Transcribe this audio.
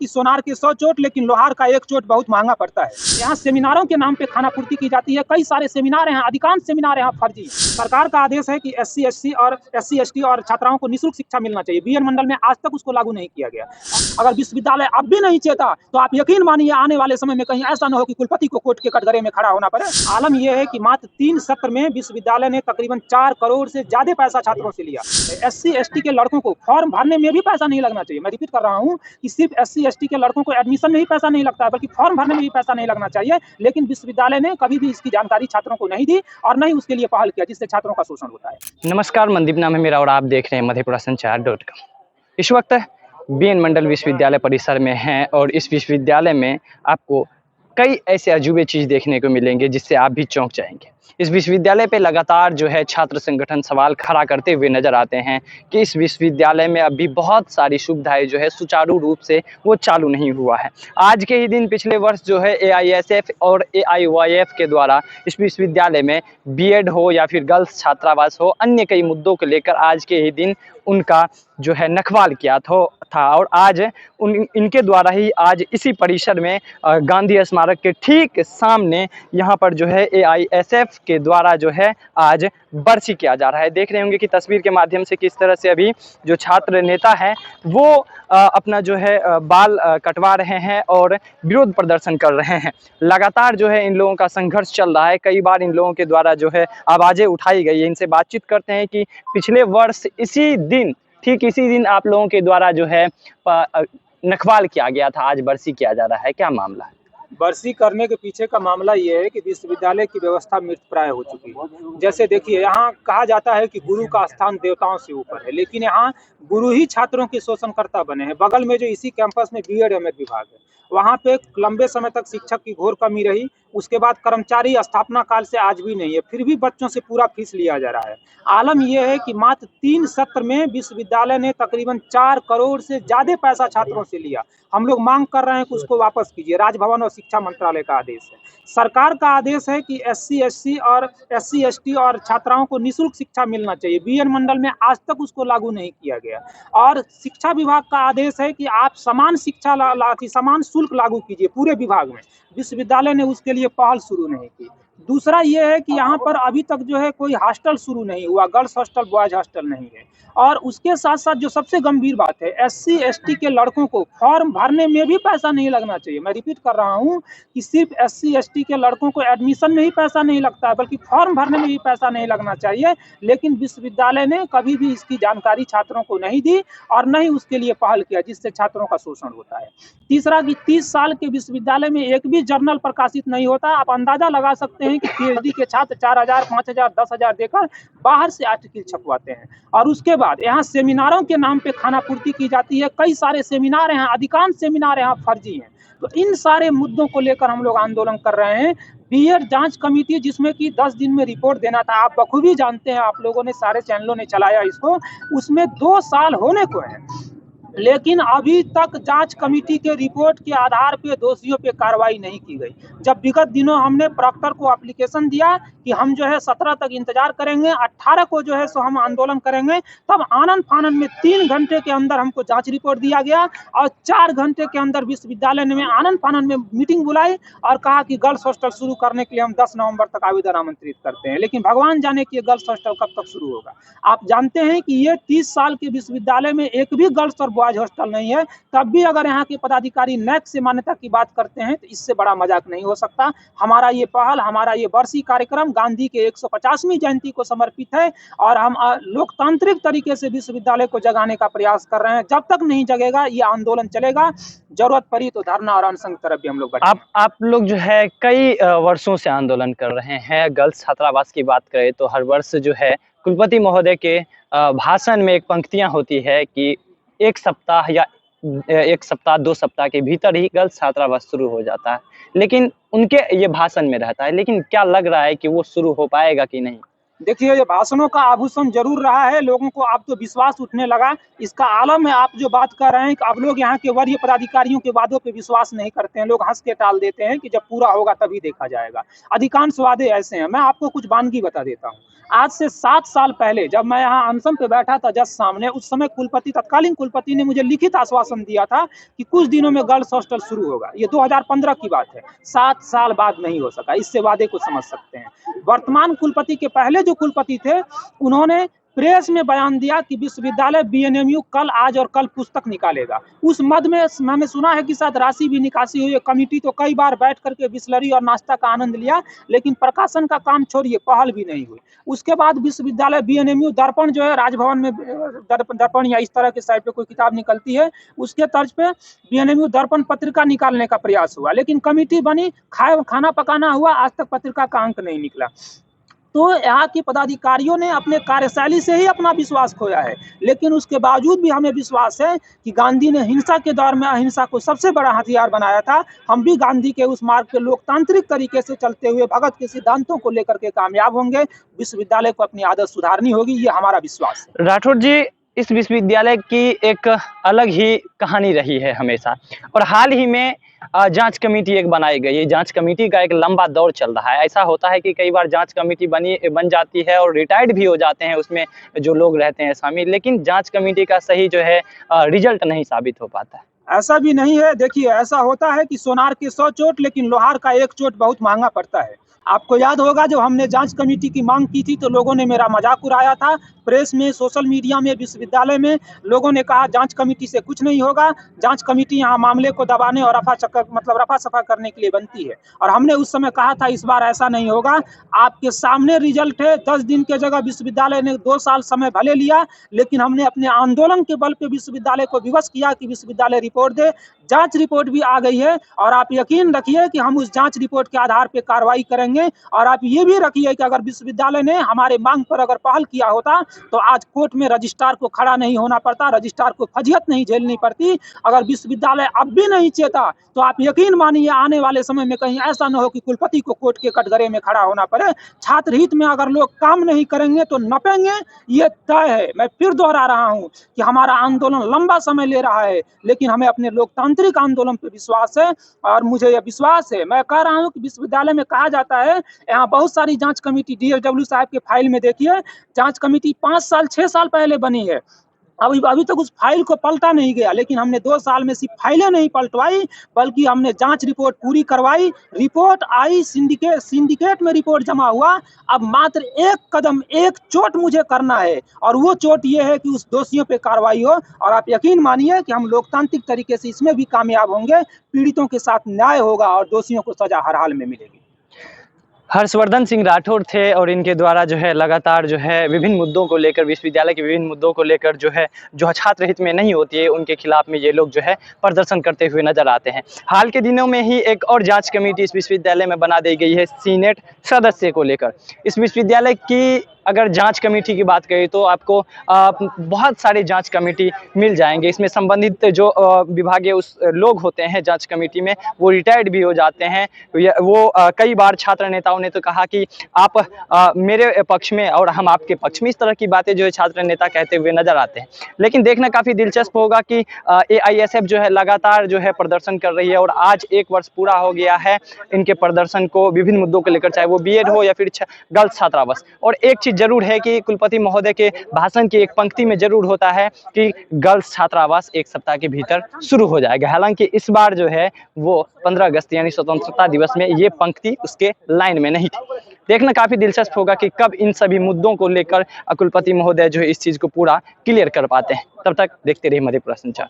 कि सोनार के 100 चोट लेकिन लोहार का 1 चोट बहुत महंगा पड़ता है। यहाँ सेमिनारों के नाम पे खानापूर्ति की जाती है। कई सारे सेमिनार हैं, अधिकांश सेमिनार यहाँ फर्जी हैं। सरकार का आदेश है कि SC, ST और छात्राओं को निःशुल्क शिक्षा मिलना चाहिए। बीएड मंडल में आज तक उसको लागू नहीं किया गया। अगर विश्वविद्यालय अब भी नहीं चेता तो आप यकीन मानिए आने वाले समय में कहीं ऐसा न हो कि कुलपति को कोर्ट के कटघरे में खड़ा होना पड़े। आलम यह है कि मात्र 3 सत्र में विश्वविद्यालय ने तकरीबन 4 करोड़ से ज्यादा पैसा छात्रों से लिया। SC, ST के लड़कों को फॉर्म भरने में भी पैसा नहीं लगना चाहिए। मैं रिपीट कर रहा हूँ कि सिर्फ SC, ST के लड़कों को एडमिशन में ही पैसा नहीं लगता है, बल्कि फॉर्म भरने में भी पैसा नहीं लगना चाहिए। लेकिन विश्वविद्यालय ने कभी भी इसकी जानकारी छात्रों को नहीं दी और न ही उसके लिए पहल किया, जिससे छात्रों का शोषण होता है। नमस्कार, मनदीप नाम है मेरा और आप देख रहे हैं मधेपुरा संचार.com। इस वक्त बीएन मंडल विश्वविद्यालय परिसर में हैं और इस विश्वविद्यालय में आपको कई ऐसे अजूबे चीज़ देखने को मिलेंगे जिससे आप भी चौंक जाएंगे। इस विश्वविद्यालय पे लगातार जो है छात्र संगठन सवाल खड़ा करते हुए नजर आते हैं कि इस विश्वविद्यालय में अभी बहुत सारी सुविधाएं जो है सुचारू रूप से वो चालू नहीं हुआ है। आज के ही दिन पिछले वर्ष जो है AISF और AIYF के द्वारा इस विश्वविद्यालय में बीएड हो या फिर गर्ल्स छात्रावास हो, अन्य कई मुद्दों को लेकर आज के ही दिन उनका जो है नखवाल किया था और आज इनके द्वारा ही आज इसी परिसर में गांधी स्मारक के ठीक सामने यहाँ पर जो है AISF के द्वारा जो है आज बरसी किया जा रहा है। देख रहे होंगे कि तस्वीर के माध्यम से किस तरह से अभी जो छात्र नेता है वो अपना जो है बाल कटवा रहे हैं और विरोध प्रदर्शन कर रहे हैं। लगातार जो है इन लोगों का संघर्ष चल रहा है। कई बार इन लोगों के द्वारा जो है आवाज़ें उठाई गई है। इनसे बातचीत करते हैं कि पिछले वर्ष ठीक इसी दिन आप लोगों के द्वारा जो है नखवाल किया गया था, आज बरसी किया जा रहा है, क्या मामला है? बरसी करने के पीछे का मामला ये है कि विश्वविद्यालय की व्यवस्था मृतप्राय हो चुकी है। जैसे देखिए, यहाँ कहा जाता है कि गुरु का स्थान देवताओं से ऊपर है, लेकिन यहाँ गुरु ही छात्रों के शोषणकर्ता बने हैं। बगल में जो इसी कैंपस में बीएड एमएड विभाग है, वहाँ पे लंबे समय तक शिक्षक की घोर कमी रही। उसके बाद कर्मचारी स्थापना काल से आज भी नहीं है, फिर भी बच्चों से पूरा फीस लिया जा रहा है। आलम यह है कि मात्र 3 सत्र में विश्वविद्यालय ने तकरीबन 4 करोड़ से ज्यादा पैसा छात्रों से लिया। हम लोग मांग कर रहे हैं कि उसको वापस कीजिए। राजभवन और शिक्षा मंत्रालय का आदेश है, सरकार का आदेश है कि SC, ST और छात्राओं को निःशुल्क शिक्षा मिलना चाहिए। बीएड मंडल में आज तक उसको लागू नहीं किया गया और शिक्षा विभाग का आदेश है कि आप समान समान शुल्क लागू कीजिए पूरे विभाग में। विश्वविद्यालय ने उसके लिए पहल शुरू नहीं की। दूसरा ये है कि यहाँ पर अभी तक जो है कोई हॉस्टल शुरू नहीं हुआ, गर्ल्स हॉस्टल बॉयज हॉस्टल नहीं है। और उसके साथ साथ जो सबसे गंभीर बात है, SC, ST के लड़कों को फॉर्म भरने में भी पैसा नहीं लगना चाहिए। मैं रिपीट कर रहा हूँ कि सिर्फ SC, ST के लड़कों को एडमिशन में ही पैसा नहीं लगता है, बल्कि फॉर्म भरने में भी पैसा नहीं लगना चाहिए। लेकिन विश्वविद्यालय ने कभी भी इसकी जानकारी छात्रों को नहीं दी और न ही उसके लिए पहल किया, जिससे छात्रों का शोषण होता है। तीसरा कि 30 साल के विश्वविद्यालय में एक भी जर्नल प्रकाशित नहीं होता। आप अंदाजा लगा सकते हैं कि PhD के छात्र 4000, 5000, 10,000 देकर बाहर से आर्टिकल छपवाते हैं। और उसके बाद यहाँ सेमिनारों के नाम पे खानापूर्ति की जाती है। कई सारे सेमिनार हैं, अधिकांश सेमिनार यहाँ फर्जी हैं। तो इन सारे मुद्दों को लेकर हम लोग आंदोलन कर रहे हैं। बीएड जांच कमेटी जिसमें कि 10 दिन में रिपोर्ट देना था, आप बखूबी जानते हैं, आप लोगों ने सारे चैनलों ने चलाया इसको, उसमें 2 साल होने को है, लेकिन अभी तक जांच कमेटी के रिपोर्ट के आधार पे दोषियों पे कार्रवाई नहीं की गई। जब विगत दिनों हमने प्रॉक्टर को एप्लीकेशन दिया कि हम जो है 17 तक इंतजार करेंगे, 18 को जो है सो हम आंदोलन करेंगे, तब आनंद फानन में 3 घंटे के अंदर हमको जांच रिपोर्ट दिया गया और 4 घंटे के अंदर विश्वविद्यालय ने आनंद फानन में मीटिंग बुलाई और कहा कि गर्ल्स हॉस्टल शुरू करने के लिए हम 10 नवंबर तक आवेदन आमंत्रित करते हैं। लेकिन भगवान जाने कि गर्ल्स हॉस्टल कब तक शुरू होगा। आप जानते हैं कि ये 30 साल के विश्वविद्यालय में एक भी गर्ल्स और बॉयज हॉस्टल नहीं है। तब भी अगर यहाँ के पदाधिकारी नैक से मान्यता की बात करते हैं तो इससे बड़ा मजाक नहीं हो सकता। हमारा ये पहल, हमारा ये बरसी कार्यक्रम गांधी के 150वीं जयंती को समर्पित है और हम लोकतांत्रिक तरीके से विश्वविद्यालय को जगाने का प्रयास कर रहे हैं। जब तक नहीं जगेगा ये आंदोलन चलेगा। जरूरत पड़ी तो धरना और अनशन की तरफ भी हम लोग आप लोग जो है कई वर्षों से आंदोलन कर रहे हैं। गर्ल्स छात्रावास की बात करें तो हर वर्ष जो है कुलपति महोदय के भाषण में एक पंक्तियां होती है कि 1 सप्ताह या 1 सप्ताह 2 सप्ताह के भीतर ही गर्ल्स छात्रावास शुरू हो जाता है, लेकिन उनके ये भाषण में रहता है। लेकिन क्या लग रहा है कि वो शुरू हो पाएगा कि नहीं? देखिए, ये भाषणों का आभूषण जरूर रहा है, लोगों को अब तो विश्वास उठने लगा। इसका आलम है आप जो बात कर रहे हैं कि अब लोग यहाँ के वरीय पदाधिकारियों के वादों पे विश्वास नहीं करते हैं, लोग हँस के टाल देते हैं कि जब पूरा होगा तभी देखा जाएगा। अधिकांश वादे ऐसे हैं। मैं आपको कुछ वानगी बता देता हूँ। आज से 7 साल पहले जब मैं यहाँ अनशन पे बैठा था जज सामने, उस समय कुलपति, तत्कालीन कुलपति ने मुझे लिखित आश्वासन दिया था कि कुछ दिनों में गर्ल्स हॉस्टल शुरू होगा। ये 2015 की बात है, 7 साल बाद नहीं हो सका। इससे वादे को समझ सकते हैं। वर्तमान कुलपति के पहले जो कुलपति थे, उन्होंने प्रेस में बयान दिया कि विश्वविद्यालय बीएनएमयू कल, आज और कल पुस्तक निकालेगा। उस मद में मैंने सुना है कि शायद राशि भी निकासी हुई है। कमिटी तो कई बार बैठ करके बिस्लरी और नाश्ता का आनंद लिया, लेकिन प्रकाशन का काम छोड़िए, पहल भी नहीं हुई। उसके बाद विश्वविद्यालय बीएनएमयू दर्पण जो है, राजभवन में दर्पण या इस तरह के साइड पे कोई किताब निकलती है, उसके तर्ज पे बीएनएमयू दर्पण पत्रिका निकालने का प्रयास हुआ, लेकिन कमिटी बनी, खाना पकाना हुआ, आज तक पत्रिका का अंक नहीं निकला। तो यहाँ के पदाधिकारियों ने अपने कार्यशैली से ही अपना विश्वास खोया है, लेकिन उसके बावजूद भी हमें विश्वास है कि गांधी ने हिंसा के दौर में अहिंसा को सबसे बड़ा हथियार बनाया था। हम भी गांधी के उस मार्ग पे लोकतांत्रिक तरीके से चलते हुए भगत के सिद्धांतों को लेकर के कामयाब होंगे। विश्वविद्यालय को अपनी आदत सुधारनी होगी, ये हमारा विश्वास है। राठौर जी, इस विश्वविद्यालय की एक अलग ही कहानी रही है हमेशा, और हाल ही में जांच कमेटी एक बनाई गई है। जांच कमेटी का एक लंबा दौर चल रहा है। ऐसा होता है कि कई बार जांच कमेटी बन जाती है और रिटायर्ड भी हो जाते हैं उसमें जो लोग रहते हैं शामिल, लेकिन जांच कमेटी का सही जो है रिजल्ट नहीं साबित हो पाता है। ऐसा भी नहीं है। देखिए, ऐसा होता है कि सोनार के 100 चोट, लेकिन लोहार का 1 चोट बहुत महंगा पड़ता है। आपको याद होगा जब हमने जांच कमेटी की मांग की थी तो लोगों ने मेरा मजाक उड़ाया था। प्रेस में, सोशल मीडिया में, विश्वविद्यालय में लोगों ने कहा जांच कमेटी से कुछ नहीं होगा, जांच कमेटी यहाँ मामले को दबाने और रफा सफा करने के लिए बनती है। और हमने उस समय कहा था इस बार ऐसा नहीं होगा। आपके सामने रिजल्ट है। 10 दिन के जगह विश्वविद्यालय ने 2 साल समय भले लिया, लेकिन हमने अपने आंदोलन के बल पे विश्वविद्यालय को विवश किया कि विश्वविद्यालय रिपोर्ट दे। जांच रिपोर्ट भी आ गई है और आप यकीन रखिए कि हम उस जांच रिपोर्ट के आधार पे कार्रवाई करेंगे। और आप ये भी रखिए कि अगर विश्वविद्यालय ने हमारे मांग पर अगर पहल किया होता तो आज कोर्ट में रजिस्ट्रार को खड़ा नहीं होना पड़ता, रजिस्ट्रार को फजीहत नहीं झेलनी पड़ती। अगर विश्वविद्यालय अब भी नहीं चेता तो आप यकीन मानिए आने वाले समय में कहीं ऐसा न हो कि कुलपति को कोर्ट के कटघरे में खड़ा होना पड़े। छात्र हित में अगर लोग काम नहीं करेंगे तो नपेंगे, ये तय है। मैं फिर दोहरा रहा हूँ कि हमारा आंदोलन लंबा समय ले रहा है, लेकिन हमें अपने लोकतांत्रिक आंदोलन पर विश्वास है। और मुझे यह विश्वास है, मैं कह रहा हूँ कि विश्वविद्यालय में कहा जाता है यहाँ बहुत सारी जांच कमेटी, डीएसडब्ल्यू साहब के फाइल में देखिए, जांच कमेटी 5 साल 6 साल पहले बनी है। अभी तक उस फाइल को पलटा नहीं गया, लेकिन हमने 2 साल में सिर्फ फाइलें नहीं पलटवाई, बल्कि हमने जांच रिपोर्ट पूरी करवाई। रिपोर्ट आई, सिंडिकेट में रिपोर्ट जमा हुआ। अब मात्र एक कदम, एक चोट मुझे करना है, और वो चोट ये है कि उस दोषियों पे कार्रवाई हो। और आप यकीन मानिए कि हम लोकतांत्रिक तरीके से इसमें भी कामयाब होंगे। पीड़ितों के साथ न्याय होगा और दोषियों को सजा हर हाल में मिलेगी। हर्षवर्धन सिंह राठौर थे, और इनके द्वारा जो है लगातार जो है विभिन्न मुद्दों को लेकर, विश्वविद्यालय के विभिन्न मुद्दों को लेकर जो है, जो छात्र हित में नहीं होती है उनके खिलाफ में ये लोग जो है प्रदर्शन करते हुए नजर आते हैं। हाल के दिनों में ही एक और जांच कमेटी इस विश्वविद्यालय में बना दी गई है सीनेट सदस्य को लेकर। इस विश्वविद्यालय की अगर जांच कमेटी की बात करें तो आपको बहुत सारे जांच कमेटी मिल जाएंगे। इसमें संबंधित जो विभागीय उस लोग होते हैं जांच कमेटी में, वो रिटायर्ड भी हो जाते हैं। वो कई बार छात्र नेताओं ने तो कहा कि आप मेरे पक्ष में और हम आपके पक्ष में, इस तरह की बातें जो है छात्र नेता कहते हुए नजर आते हैं। लेकिन देखना काफी दिलचस्प होगा कि AISF जो है लगातार जो है प्रदर्शन कर रही है, और आज 1 वर्ष पूरा हो गया है इनके प्रदर्शन को विभिन्न मुद्दों को लेकर, चाहे वो बीएड हो या फिर गर्ल्स छात्रावास। और एक चीज जरूर है कि कुलपति महोदय के भाषण की एक पंक्ति में जरूर होता है कि गर्ल्स छात्रावास 1 सप्ताह के भीतर शुरू हो जाएगा। हालांकि इस बार जो है वो 15 अगस्त यानी स्वतंत्रता दिवस में ये पंक्ति उसके लाइन में नहीं थी। देखना काफी दिलचस्प होगा कि कब इन सभी मुद्दों को लेकर कुलपति महोदय जो है इस चीज को पूरा क्लियर कर पाते हैं। तब तक देखते रहिए मधेपुरा संचार।